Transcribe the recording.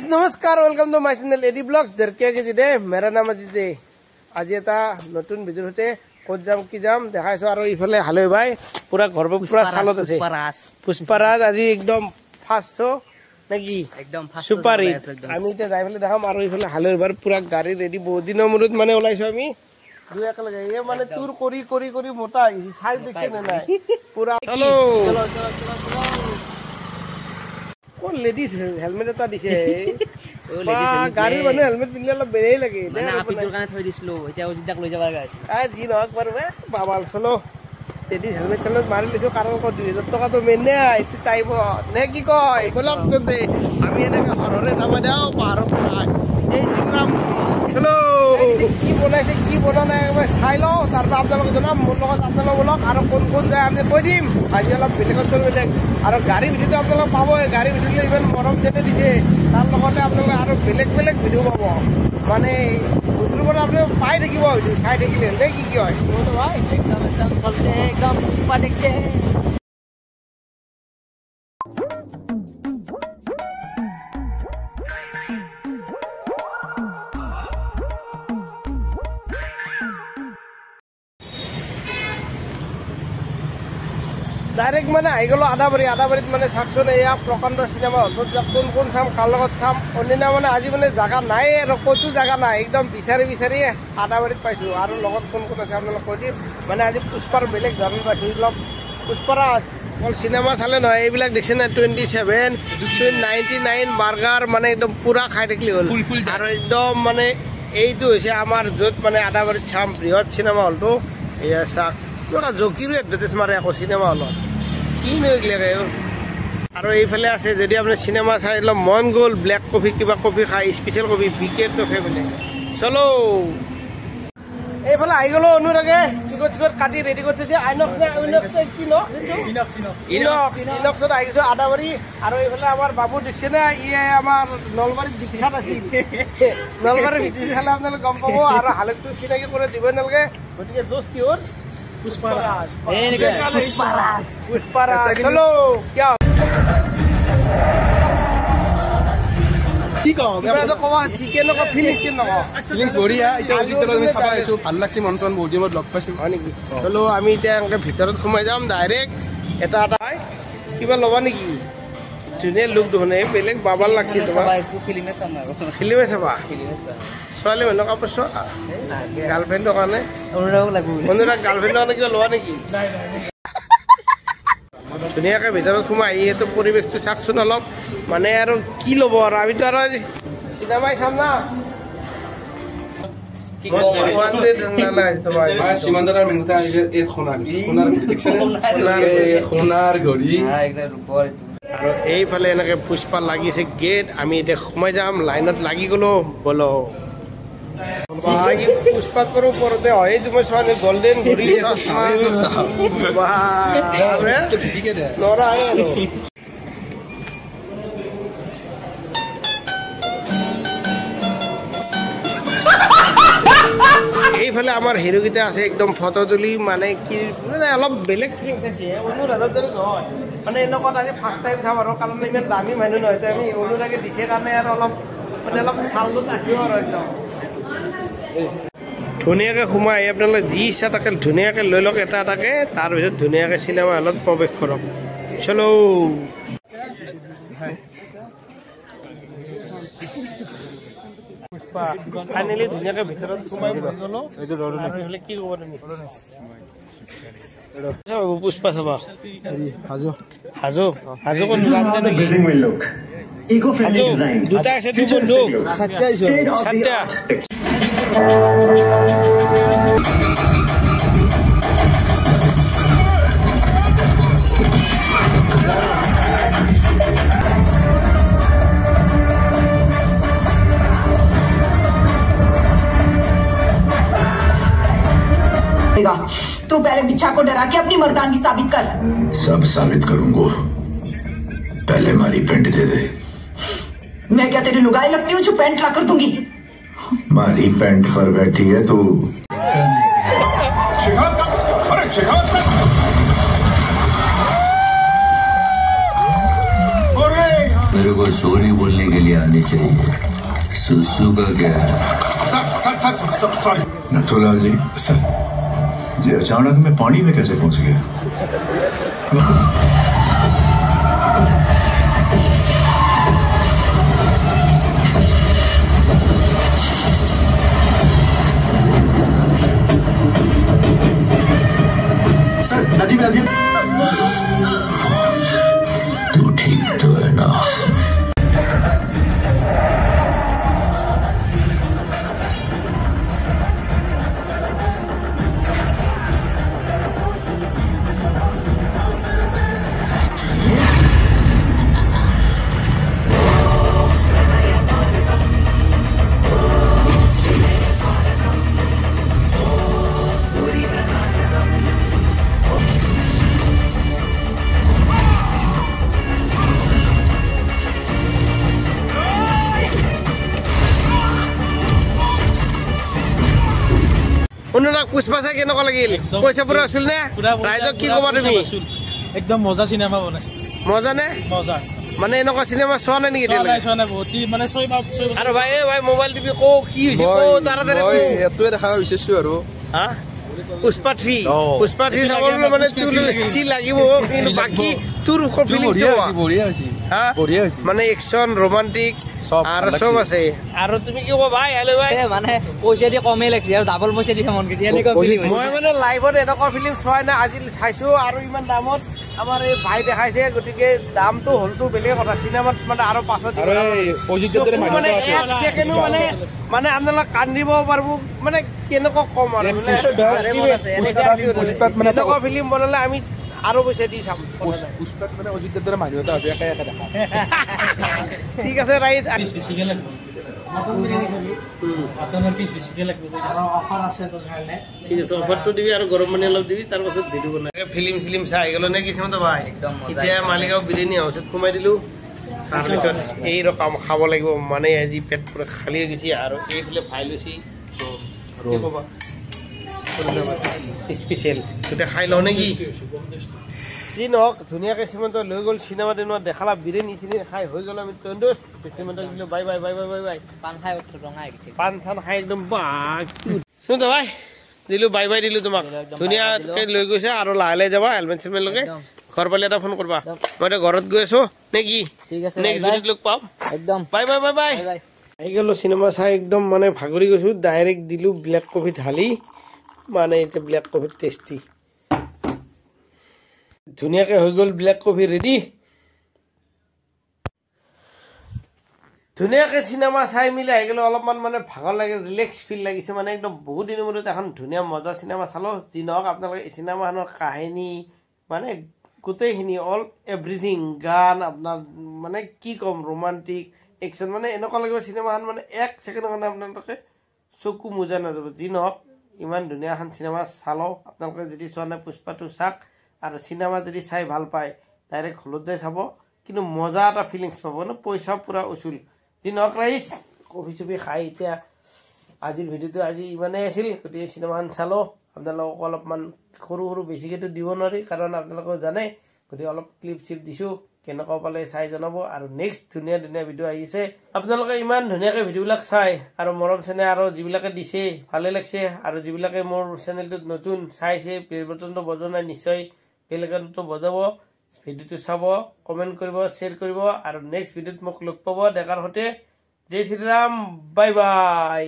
नमस्कार welcome to my channel एडी blog दरकिया के जिदे मेरा नाम अजित दे आज এটা নতুন ভিডিও হতে কোত যাম কি যাম দেখাইছো আর ইফালে হালৈ ভাই পুরা ঘরবে পুরা সালত আছে পুষ্পারাজ আজি একদম 500 নাকি একদম 500 সুপার আমি তে যাই ফেলে দেখাম আর ইফালে হালৈ ভাই পুরা গাড়ি রেডি বহুত দিন মরুত মানে ওলাইছো আমি দুই এক লাগে এ মানে টুর করি করি করি মোটা সাইজ দেখছে না না পুরা চলো চলো চলো চলো কোন লেডিস হেলমেট এটা দিছে গাড়ি মানে হেলমেট পিনলে অলপ বেৰেই লাগে মানে আপিটোৰ কাৰণে থৈ দিছিলো এতিয়া উজিদাক লৈ যাবা গাইছে আ জি নহক পাৰবে বাবাল চলো লেডিস হেলমেট চলো মাৰি লৈছো কাৰণ 2000 টকা তো মেনে আইতি টাইম নে কি কয় কলক দে আমি এনেকে ঘৰৰে নামা দাও পাহাৰৰ পৰা এই সিংৰাম চলো কি বনাইছে কি বনা নাই একবাৰ চাই লও তাৰপৰা আপোনালোকক জনাম মোৰ লগত আপোনালোক বলক আৰু কোন কোন যায় আমি কৈ দিম আজি অলপ বেলেগত চলবে আৰু গাড়ী ভিডিঅ'টো আপোনালোক পাব গাড়ী ভিডিঅ'টো ইমান মৰম যেনে দিছে তাৰ লগতে আপোনালোকে আৰু বেলেগ বেলেগ ভিডিঅ' পাব মানে ভিডিঅ'ৰ পৰা আপুনি পাই থাকিব চাই থাকিলে নে কি কি হয় ভাই একদম একদম চলতে একদম পা দেখতে डायरेक्ट माने आई गलो आदाबारी माने साक्षन या प्रकांड सिनेमा हल कोन कोन साम कालगत साम अन्यना माने आज माने जागा नाय र कोचु जागा नाय एकदम बिचारी आदाबारीत पाइछु आरो लगत कोन कोन আছে আপোনালোক কৈ দিম মানে আজি পুষ্পাৰ বেলেগ ধৰণৰ পাইछु লগ পুষ্পাৰাজ অল সিনেমা চালে নহয় এইবিলাক দেখছে না 27 299 বাৰ্গাৰ মানে একদম পুৰা খাই থাকিলি হল আৰু একদম মানে এইটো হৈছে আমাৰ যত মানে আদাবাৰীত চাম বৃহৎ সিনেমা হলটো এয়া সাক পুৰা জকিৰো এডভাৰটাইজ মাৰে আকৌ সিনেমা হলত কি নগলে আৰু এইফালে আছে যদি আপুনি সিনেমা চাই ল মন গল ব্ল্যাক কফি কিবা কফি খাই স্পেশাল কফি বিকে কফি বলে চলো এইফালে আই গলো অনুরাগে টিকট কাটি রেডি করতে যে আইনক্স না আইনক্স কি ন ইনক্স আইছো আদাবাৰী আৰু এইফালে আমাৰ বাবু দেখছে না ইয়ে আমাৰ নলবাৰীত বিখ্যাত আছিল নলবাৰীৰ বিখ্যাত খালে আপোনালোক গম পাব আৰু হালকটো চিনাকি কৰি দিব নালগে গতিকে দোষ কি হ'ল पुष्पाराज चलो क्या ठीक है मैं तो कवा चिकेन को फीलिंग्स बढ़िया इटा उजितलो আমি চাবা আইছো ভাল লাগছে মনচন বহুত দিনত লগ পাইছো হয় নেকি চলো আমি এতিয়া এনেকে ভিতৰত ঘুমাই যাম ডাইৰেক্ট এটা এটা কিবা লবা নেকি ট্ৰেনে লুক ধনে বেলেগ বাবাল লাগছে তোমাক আইছো ফিল্মে চাবা সোয়ালে মন কাপড় সো গাৰ্লফ্ৰেন্ডৰ কাৰণে অনুৰাগ গাৰ্লফ্ৰেন্ডৰ কাৰণে কিবা লোৱা নেকি নাই ধুনীয়াকৈ ভিতৰত সোমাই এইটো পৰিৱেশটো চাকচোন অলপ মানে আৰু কি ল'ব আৰু আমিতো আৰু চিনেমাই চাম না সীমান্তদাৰ মেনুটা এই সোণাৰ ঘড়ী আৰু এইফালে এনেকে পুষ্পা লাগিছে গেট আমি এতিয়া সোমাই যাম লাইনত লাগি গলো বলো পুষ্পাত पर ऊपरতে হয় তুমি সোনে গোল্ডেন ঘড়ি চশমা বাহ ঠিক আছে নরা আয় এইফালে আমাৰ হিৰোগিতা আছে একদম ফটো তুলি মানে কি মানে অলপ বেলেগ ফিলিংছ আছে অনুৰাগৰ দৰে নহয় মানে এনেকুৱা আজি ফাৰ্ষ্ট টাইম চাম আৰু কাৰণ ইমান দামী মানুহ নহয় আমি অনুৰাগে দিছে কাৰণে আৰু অলপ মানে অলপ চালটো আছো আৰু একদম ধুনীয়াকৈ সোমাই আপোনালোকে যি ইচ্ছা তাকে ধুনীয়াকৈ লৈ লওক এটা এটাকে তাৰপিছত ধুনীয়াকৈ চিনেমা হলত প্ৰৱেশ কৰক চলো ফাইনেলি ধুনীয়াকৈ ভিতৰত সোমাই গলো কি ক'ব তুমি পুষ্পা চাবা হাজো হাজো হাজো কোন ৰামদে নেকি ইকো-ফ্রেন্ডলি ডিজাইন দুটা আছে দুটো লোক সাতটা तू पहले बिच्छा को डरा के अपनी मर्दानगी साबित कर सब साबित करूंगा पहले हमारी पेंट दे दे मैं क्या तेरी लुगाई लगती हूँ जो पेंट ला कर दूंगी हमारी पेंट पर बैठी है तू शिकायत कर अरे शिकायत कर अरे मेरे को सॉरी बोलने के लिए आनी चाहिए सुसु का क्या है सर सॉरी नथुलाल जी सर जी अचानक मैं पानी में कैसे पहुंच गया सर नदी में अभी तू ठीक तो है ना অনুৰাগ পুষ্পা চাই কেনেকুৱা লাগিল পইচা পুৰা আছিল নে ৰাইজক কি ক'বা তুমি একদম মজা চিনেমা বনাইছে মজা নে মজা মানে এনেকুৱা চিনেমা চোৱা নাই নেকি মানে আৰু ভাই ভাই মোবাইল টিপি কো কি হৈছে কো তাড়াতাড়ি কো এটোৱে দেখাব বিচাৰিছো আৰু হা পুষ্পা 3 চাবলৈ মানে তোৰ কি লাগিব কিন্তু বাকি তোৰ ফিলিংছ বঢ়িয়া হৈছে হা বঢ়িয়া হৈছে মানে একচন ৰোমান্টিক আৰু সব আছে আৰু তুমি কি ক'বা ভাই হেল্ল' ভাই মানে পইচা দি কমে লাগছে আৰু ডাবল পইচা দি মন গৈছে এনেকুৱা ফিলিং মই মানে লাইভত এনেকুৱা ফিল্ম চোৱাই নাই আজি চাইছো আৰু ইমান দামত আমাৰ এই ভাই দেখাইছে গতিকে দামটো হলটো বেলেগ কথা চিনেমাত মানে আৰু পাছত মানে এক ছেকেণ্ডো মানে আপোনালোক কান্দিব পাৰিব মানে কেনেকুৱা কম আৰু এনেকুৱা ফিল্ম বনালে আমি আৰু পইচা দি চাম পুষ্পাত মানে অজিতৰ দৰে মানুহ এটা আছে একে একে দেখা ঠিক আছে ৰাইজ বেছিকে লাগিব মটন বিৰিয়ানী খাবি মটনৰ পিছ বেছিকে লাগিব আৰু অফাৰ আছে তোৰ কাৰণে ঠিক আছে অফাৰটো দিবি আৰু গৰম পানী অলপ দিবি তাৰ পাছত ভিডিঅ' বনাই ফিল্ম চাই গ'ল নে কিছুমান ভাই এতিয়া মালিগাঁও বিৰিয়ানী হাউচত সোমাই দিলোঁ তাৰপিছত এই ৰকম খাব লাগিব মানে আজি পেট পুৰা খালী হৈ গৈছে আৰু এইফালে ভাই লৈছি স্পেচিয়েল গোটেই খাই লওঁ নেকি যি নহওক ধুনীয়াকৈ শ্ৰীমন্ত লৈ গ'ল চিনেমা টিনেমা দেখালা বিৰিয়ানী চিৰিয়ানী খাই হৈ গ'ল আমি তন্দুজ শ্ৰীমন্তক দিলোঁ bye bye bye bye bye bye পান খাই উঠছো ৰঙা পান চান খাই একদম শুনতো ভাই দিলোঁ বাই বাই দিলোঁ তোমাক ধুনীয়াকৈ লৈ গৈছে আৰু লাহে লাহে যাবা হেলমেট চেলমেট লগাই ঘৰ পালে এটা ফোন কৰবা মই এতিয়া ঘৰত গৈ আছো নে কি নেক্সট ভিডিঅ'ত লগ পাম একদম বাই বাই বাই বাই আহি গ'লো চিনেমা চাই একদম মানে ভাগৰি গৈছোঁ ডাইৰেক্ট দিলোঁ ব্লেক কফি ঢালি মানে এতিয়া ব্লেক কফি টেষ্টি ধুনীয়াকৈ হৈ গ'ল ব্লেক কফি ৰেডি ধুনীয়াকৈ চিনেমা চাই মিলি আহি গ'লো অলপমান মানে ভাগৰ লাগে ৰিলেক্স ফিল লাগিছে মানে একদম বহুত দিনৰ মূৰত এখন ধুনীয়া মজা চিনেমা চালোঁ যি নহওক আপোনালোকে এই চিনেমাখনৰ কাহিনী মানে গোটেইখিনি অল এভৰিথিং গান আপোনাৰ মানে কি ক'ম ৰোমান্টিক একশ্যন মানে এনেকুৱা লাগিব চিনেমাখন মানে এক ছেকেণ্ডৰ কাৰণে আপোনালোকে চকু মোজা নাযাব যি নহওক ইমান ধুনীয়া এখন চিনেমা চালোঁ আপোনালোকে যদি চোৱা নাই পুষ্পাটো চাওক আৰু চিনেমা যদি চাই ভাল পায় ডাইৰেক্ট হলত যাই চাব কিন্তু মজা এটা ফিলিংছ পাব ন পইচা পূৰা উচুল যি নহওক ৰাইজ কফি চফি খাই এতিয়া আজিৰ ভিডিঅ'টো আজি ইমানেই আছিল গতিকে চিনেমাখন চালোঁ আপোনালোকক অলপমান সৰু সৰু বেছিকৈতো দিব নোৱাৰি কাৰণ আপোনালোকেও জানে গতিকে অলপ ক্লিপ চিপ দিছোঁ কেনেকুৱা পালে চাই জনাব আৰু নেক্সট ধুনীয়া ধুনীয়া ভিডিঅ' আহিছে আপোনালোকে ইমান ধুনীয়াকৈ ভিডিঅ'বিলাক চাই আৰু মৰম চেনেহ আৰু যিবিলাকে দিছে ভালে লাগছে আৰু যিবিলাকে মোৰ চেনেলটোত নতুন চাইছে বেল বটনটো বজোৱা নাই নিশ্চয় বেল আইকনটো বজাব ভিডিঅ'টো চাব কমেণ্ট কৰিব শ্বেয়াৰ কৰিব আৰু নেক্সট ভিডিঅ'ত মোক লগ পাব দেখাৰ সৈতে জয় শ্ৰীৰাম বাই বাই